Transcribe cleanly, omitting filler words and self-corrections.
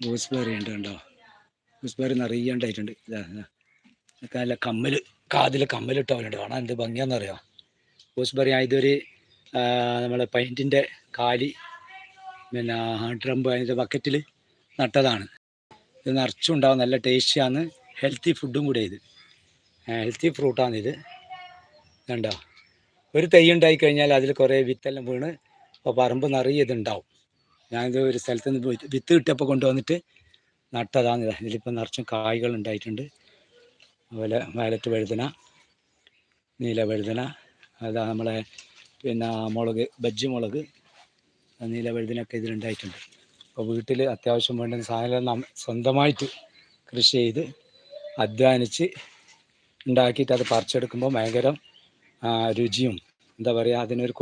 Gooseberry ഉണ്ട് കണ്ടോ. Gooseberry നിറയെ ഉണ്ടായിട്ടുണ്ട്. ഇതൊക്കെ നല്ല കമ്മൽ, കാതിൽ കമ്മലിട്ടവരുണ്ട്. കാണാൻ എന്ത് ഭംഗിയാണെന്നറിയാം. ഗൂസ്ബെറി ഇതൊരു നമ്മളെ പെയിൻറ്റിൻ്റെ കാലി, പിന്നെ ഡ്രമ്പ് അതിൻ്റെ ബക്കറ്റിൽ നട്ടതാണ്. ഇത് നിറച്ചുണ്ടാവും. നല്ല ടേസ്റ്റിയാണ്. ഹെൽത്തി ഫുഡും കൂടെ ഇത്. ഹെൽത്തി ഫ്രൂട്ടാണിത്. കണ്ടോ, ഒരു തൈ ഉണ്ടായി കഴിഞ്ഞാൽ അതിൽ കുറേ വിത്തെല്ലാം വീണ് അപ്പോൾ പറമ്പ് നിറയെ ഇതുണ്ടാവും. ഞാനിത് ഒരു സ്ഥലത്ത് നിന്ന് വിത്ത് കിട്ടിയപ്പോൾ കൊണ്ടുവന്നിട്ട് നട്ടതാണ്. ഇതിലിപ്പോൾ നിറച്ചും കായ്കൾ ഉണ്ടായിട്ടുണ്ട്. അതുപോലെ വയലറ്റ് വഴുതന, നീല വഴുതന, അതാ നമ്മളെ പിന്നെ മുളക്, ബജ്ജി മുളക്, നീല വഴുതനൊക്കെ ഇതിലുണ്ടായിട്ടുണ്ട്. അപ്പോൾ വീട്ടിൽ അത്യാവശ്യം വേണ്ടുന്ന സാധനം സ്വന്തമായിട്ട് കൃഷി ചെയ്ത് അധ്വാനിച്ച് ഉണ്ടാക്കിയിട്ട് അത് പറിച്ചെടുക്കുമ്പോൾ ഭയങ്കര രുചിയും എന്താ പറയുക, അതിനൊരു